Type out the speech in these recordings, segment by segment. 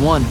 one.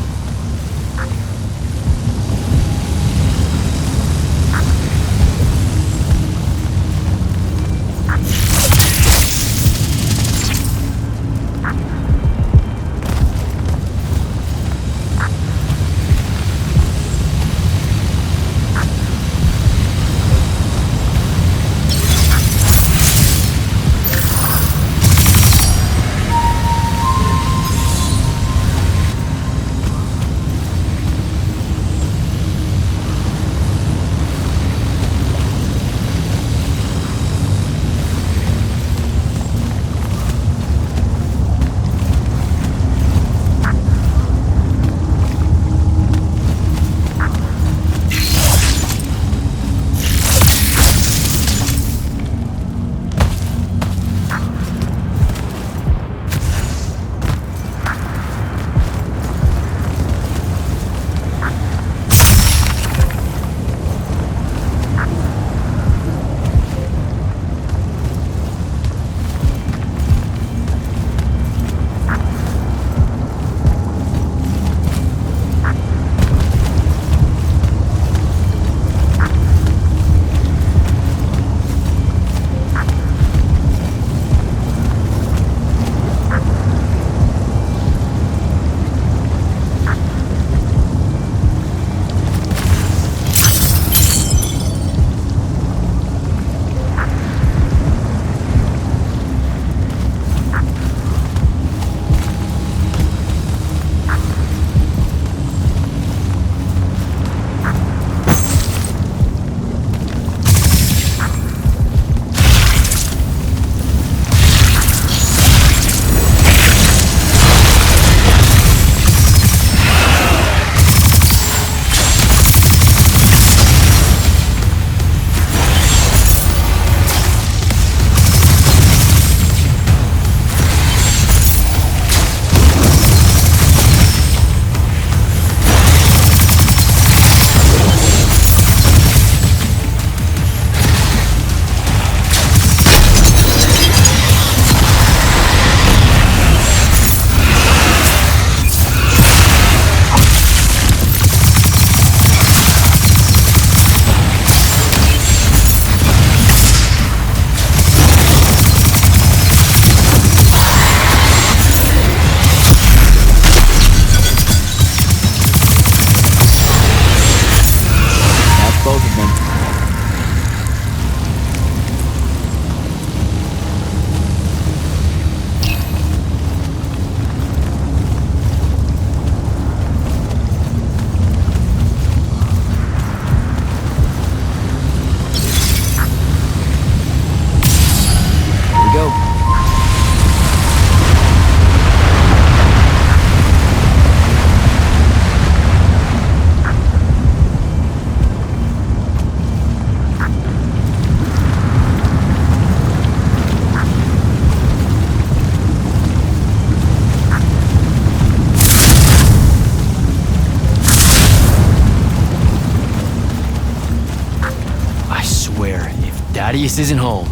Thaddeus isn't home.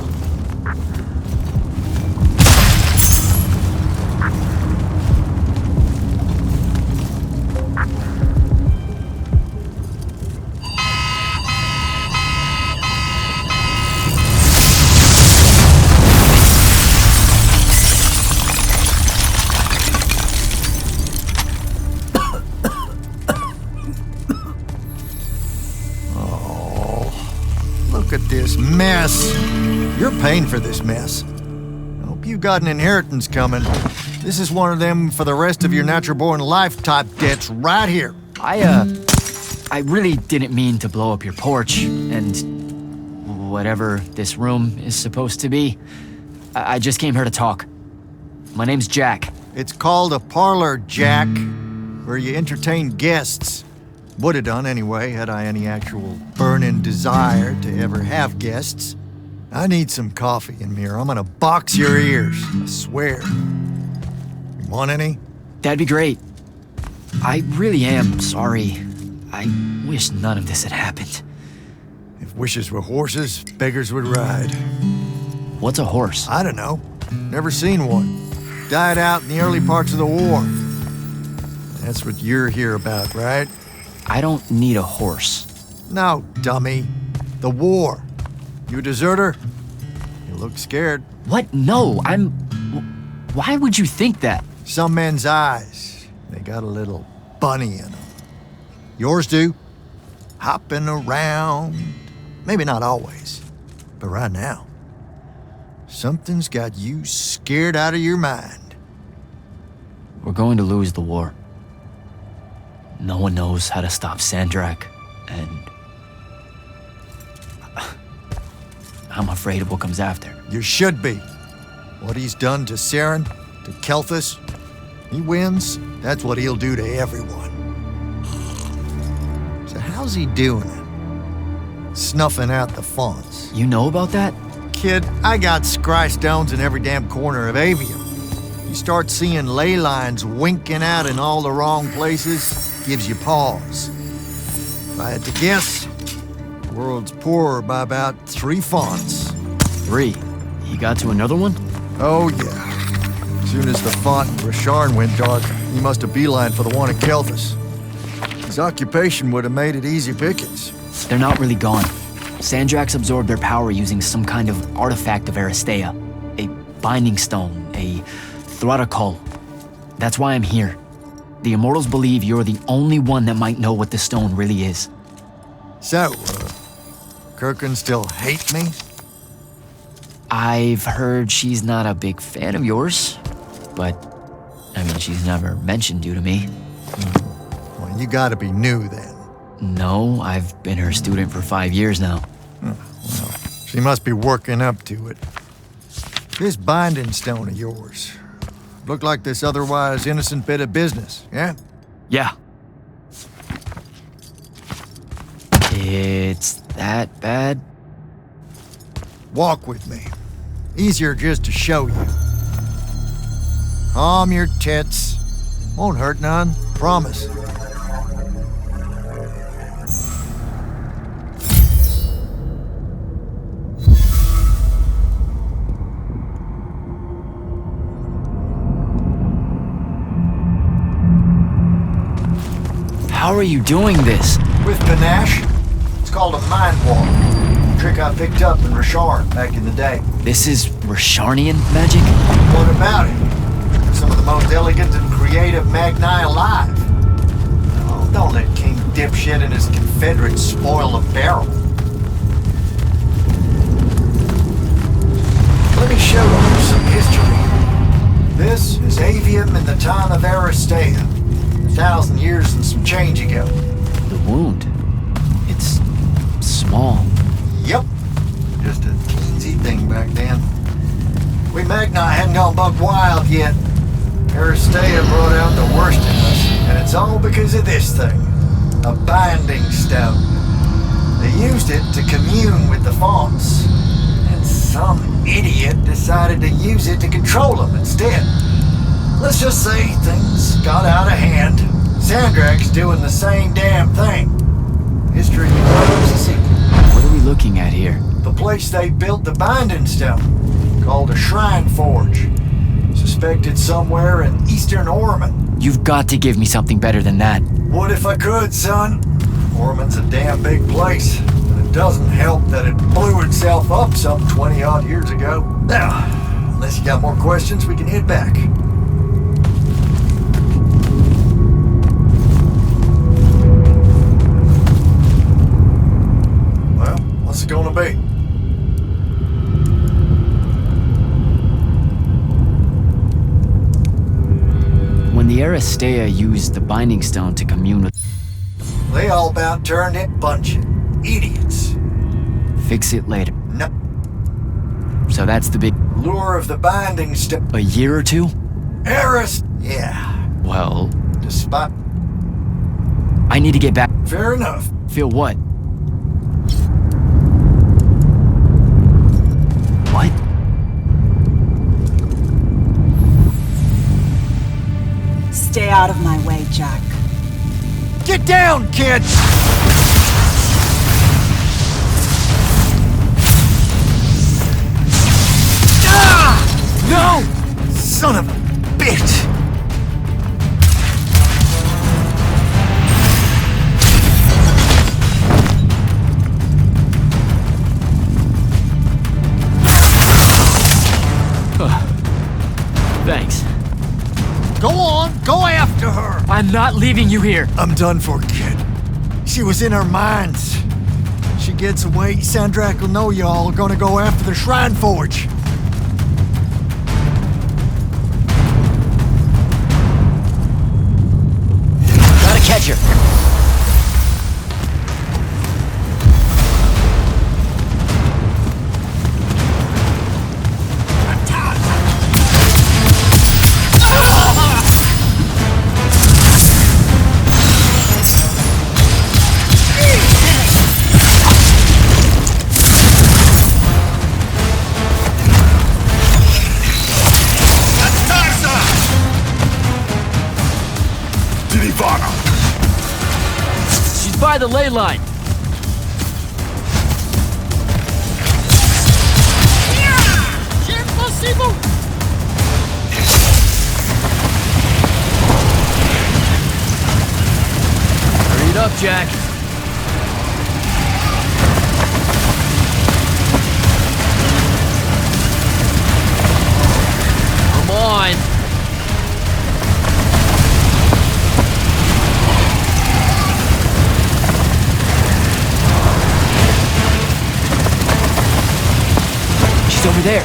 Look at this mess. You're paying for this mess. I hope you got an inheritance coming. This is one of them for the rest of your natural-born life type debts right here. I really didn't mean to blow up your porch, and whatever this room is supposed to be. I just came here to talk. My name's Jack. It's called a parlor, Jack, where you entertain guests. Would have done anyway, had I any actual burning desire to ever have guests. I need some coffee in here. I'm gonna box your ears, I swear. You want any? That'd be great. I really am sorry. I wish none of this had happened. If wishes were horses, beggars would ride. What's a horse? I don't know. Never seen one. Died out in the early parts of the war. That's what you're here about, right? I don't need a horse. No, dummy. The war. You a deserter? You look scared. What? No, Why would you think that? Some men's eyes, they got a little bunny in them. Yours do. Hopping around. Maybe not always, but right now. Something's got you scared out of your mind. We're going to lose the war. No one knows how to stop Sandrak, and I'm afraid of what comes after. You should be. What he's done to Saren, to Kelthus, he wins, that's what he'll do to everyone. So how's he doing it? Snuffing out the fonts. You know about that? Kid, I got scry stones in every damn corner of Aveum. You start seeing ley lines winking out in all the wrong places, gives you pause. If I had to guess, the world's poorer by about 3 fonts. 3? He got to another one? Oh, yeah. As soon as the font in Rasharn went dark, he must have beelined for the one at Kelthus. His occupation would have made it easy pickings. They're not really gone. Sandrax absorbed their power using some kind of artifact of Aristea. A binding stone, a Throttacol. That's why I'm here. The Immortals believe you're the only one that might know what the stone really is. So, Kirkin still hate me? I've heard she's not a big fan of yours, but, I mean, she's never mentioned you to me. Well, you gotta be new then. No, I've been her student for 5 years now. Well, she must be working up to it. This binding stone of yours, look like this otherwise innocent bit of business, yeah? Yeah. It's that bad? Walk with me. Easier just to show you. Calm your tits. Won't hurt none, promise. How are you doing this? With panache. It's called a mind walk. A trick I picked up in Rasharn back in the day. This is Rasharnian magic? What about it? Some of the most elegant and creative Magni alive. Oh, don't let King Dipshit and his Confederates spoil the barrel. Let me show you some history. This is Aveum in the time of Aristea. 1,000 years and some change ago. The wound. It's small. Yep. Just a teensy thing back then. We Magni hadn't gone buck wild yet. Aristea brought out the worst in us, and it's all because of this thing. A binding stone. They used it to commune with the fonts, and some idiot decided to use it to control them instead. Let's just say things got out of hand. Sandrak's doing the same damn thing. History loves a sequel. What are we looking at here? The place they built the binding stone, called a shrine forge. Suspected somewhere in eastern Orman. You've got to give me something better than that. What if I could, son? Orman's a damn big place, and it doesn't help that it blew itself up some 20-odd years ago. Now, unless you got more questions, we can head back. Well, what's it gonna be? When the Aristea used the binding stone to commune with... They all about turned it bunching. Idiots. Fix it later. No. So that's the big... Lure of the binding stone. A year or two? Eris. Yeah. Well... Despite. I need to get back... Fair enough. Feel what? What? Stay out of my way, Jack. Get down, kid! Ah! No! Son of a bitch! not leaving you here. I'm done for, kid. She was in our minds. She gets away, Sandrak will know y'all are gonna go after the Shrine Forge. Gotta catch her. She's by the ley line. Hurry it up, Jack. Come on. She's over there.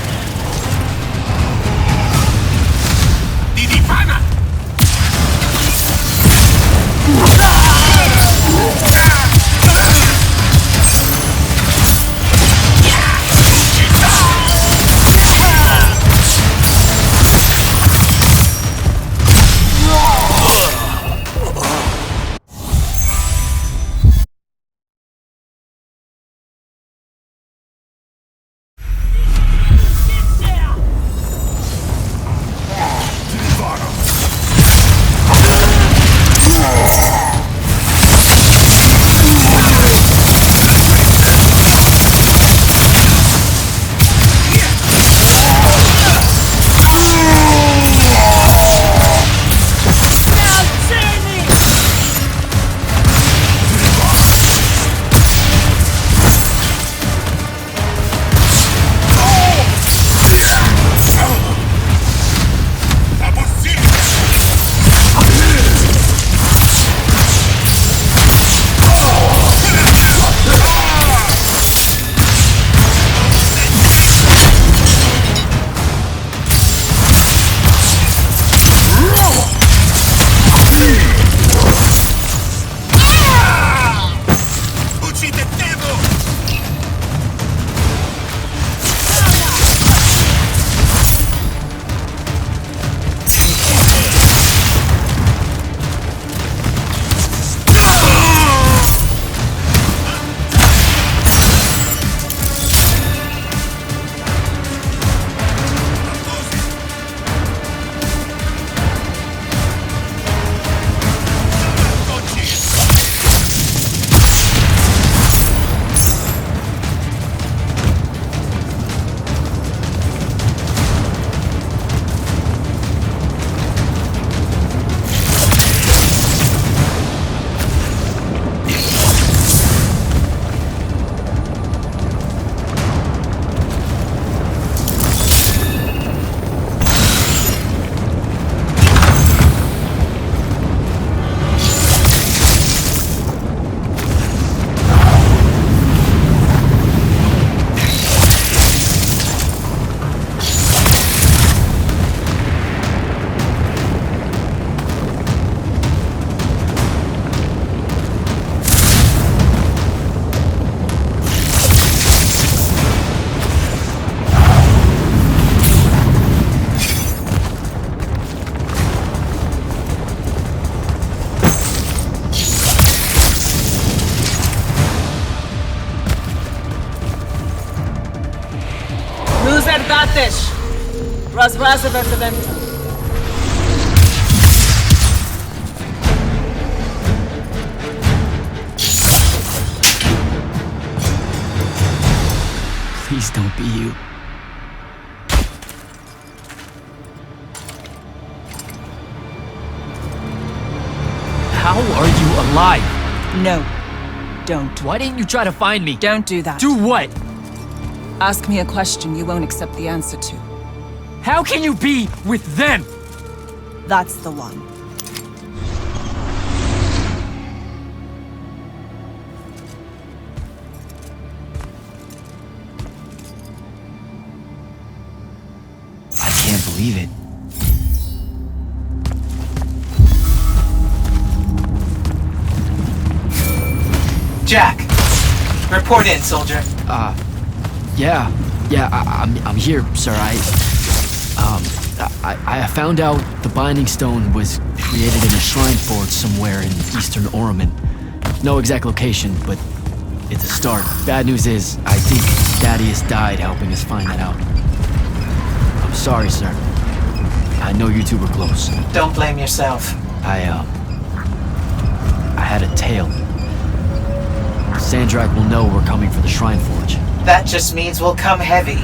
Please don't be you. How are you alive? No, don't. Why didn't you try to find me? Don't do that. Do what? Ask me a question you won't accept the answer to. How can you be with them? That's the one. believe it. Jack! Report in, soldier. Yeah, I'm here, sir. I found out the Binding Stone was created in a shrine forge somewhere in eastern Orman. No exact location, but it's a start. Bad news is, I think Thaddeus died helping us find that out. I'm sorry, sir. I know you two were close. Don't blame yourself. I had a tale. Sandrak will know we're coming for the Shrine Forge. That just means we'll come heavy.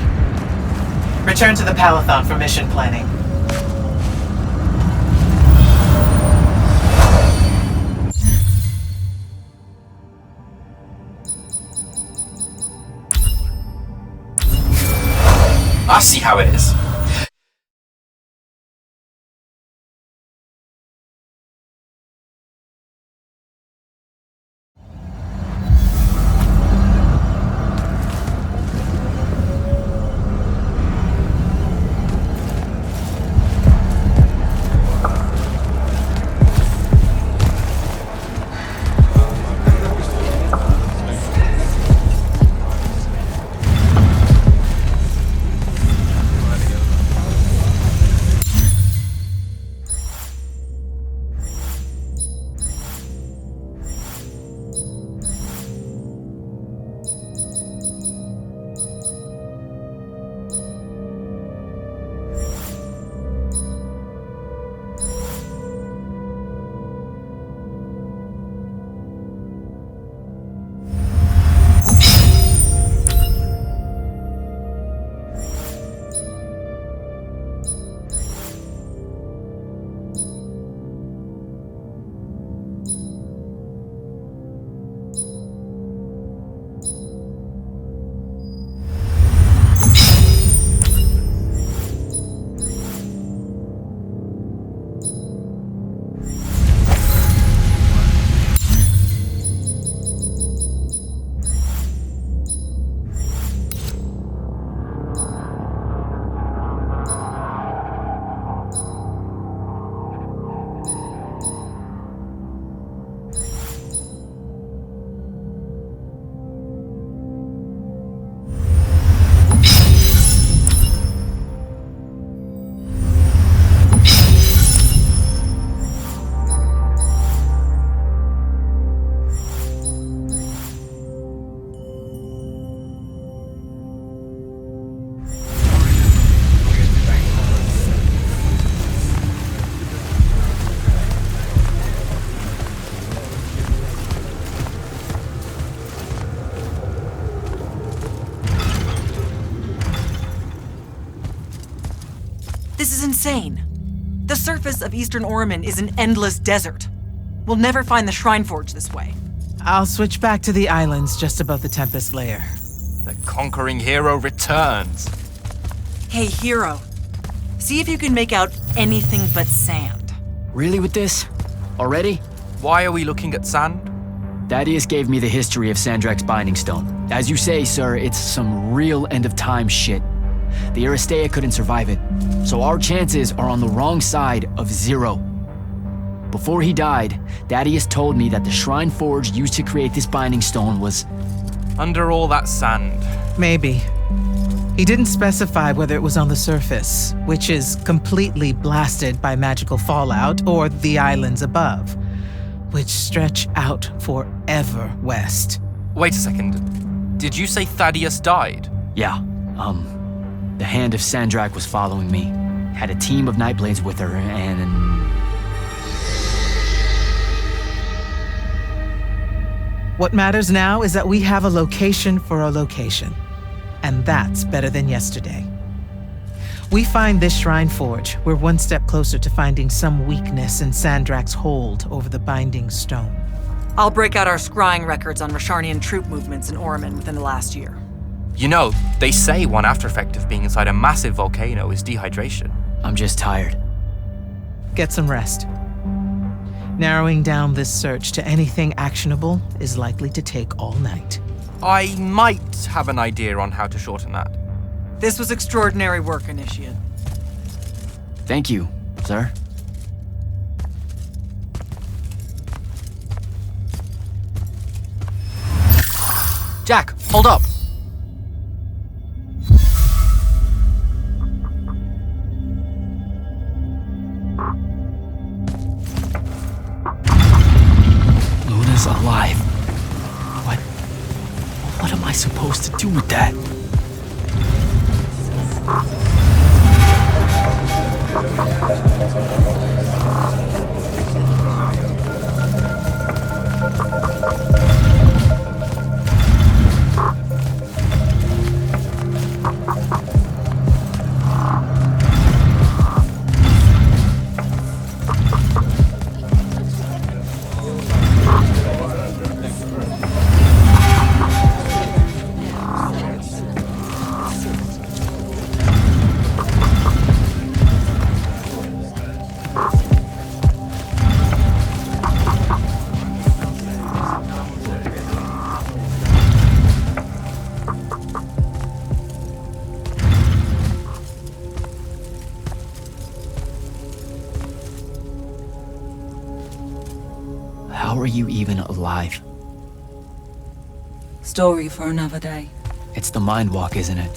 Return to the Palathon for mission planning. I see how it is. This is insane. The surface of Eastern Orman is an endless desert. We'll never find the Shrine Forge this way. I'll switch back to the islands just above the Tempest Layer. The conquering hero returns. Hey, hero. See if you can make out anything but sand. Really with this? Already? Why are we looking at sand? Thaddeus gave me the history of Sandrak's Binding Stone. As you say, sir, it's some real end-of-time shit. The Aristea couldn't survive it, so our chances are on the wrong side of 0. Before he died, Thaddeus told me that the Shrine Forge used to create this Binding Stone was... Under all that sand. Maybe. He didn't specify whether it was on the surface, which is completely blasted by magical fallout, or the islands above, which stretch out forever west. Wait a second. Did you say Thaddeus died? Yeah, the Hand of Sandrak was following me. Had a team of Nightblades with her, and... What matters now is that we have a location for a location. And that's better than yesterday. We find this Shrine Forge, we're one step closer to finding some weakness in Sandrak's hold over the Binding Stone. I'll break out our scrying records on Rasharnian troop movements in Orman within the last year. You know, they say one after effect of being inside a massive volcano is dehydration. I'm just tired. Get some rest. Narrowing down this search to anything actionable is likely to take all night. I might have an idea on how to shorten that. This was extraordinary work, Initiate. Thank you, sir. Jack, hold up! Luna's alive. What am I supposed to do with that? How are you even alive? Story for another day. It's the mind walk, isn't it?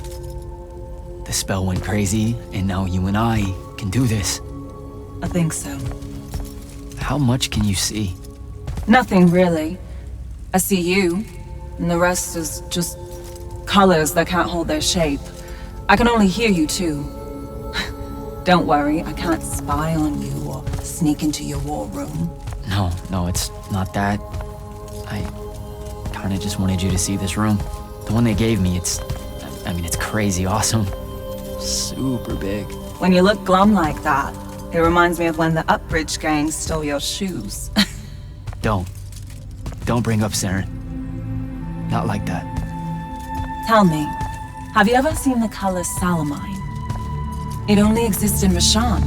The spell went crazy, and now you and I can do this. I think so. How much can you see? Nothing really. I see you, and the rest is just colors that can't hold their shape. I can only hear you too. Don't worry, I can't spy on you or sneak into your war room. No, it's not that. I kinda just wanted you to see this room. The one they gave me, it's crazy awesome. Super big. When you look glum like that, it reminds me of when the Upbridge gang stole your shoes. Don't bring up Saren. Not like that. Tell me, have you ever seen the color Salamine? It only exists in Rashan.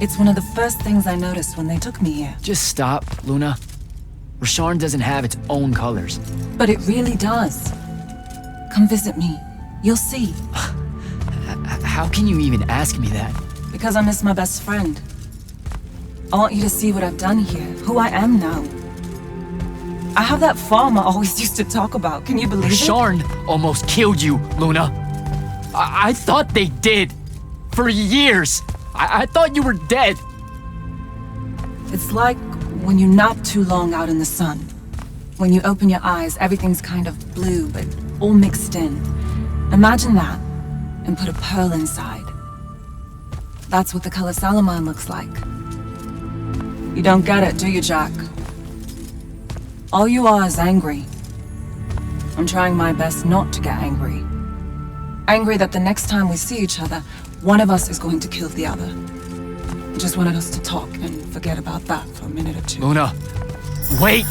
It's one of the first things I noticed when they took me here. Just stop, Luna. Rasharn doesn't have its own colors. But it really does. Come visit me. You'll see. How can you even ask me that? Because I miss my best friend. I want you to see what I've done here, who I am now. I have that farm I always used to talk about. Can you believe it? Rasharn almost killed you, Luna. I thought they did. For years. I thought you were dead. It's like when you nap too long out in the sun. When you open your eyes, everything's kind of blue, but all mixed in. Imagine that, and put a pearl inside. That's what the color Salamine looks like. You don't get it, do you, Jack? All you are is angry. I'm trying my best not to get angry. Angry that the next time we see each other, one of us is going to kill the other. I just wanted us to talk and forget about that for a minute or two. Luna, wait!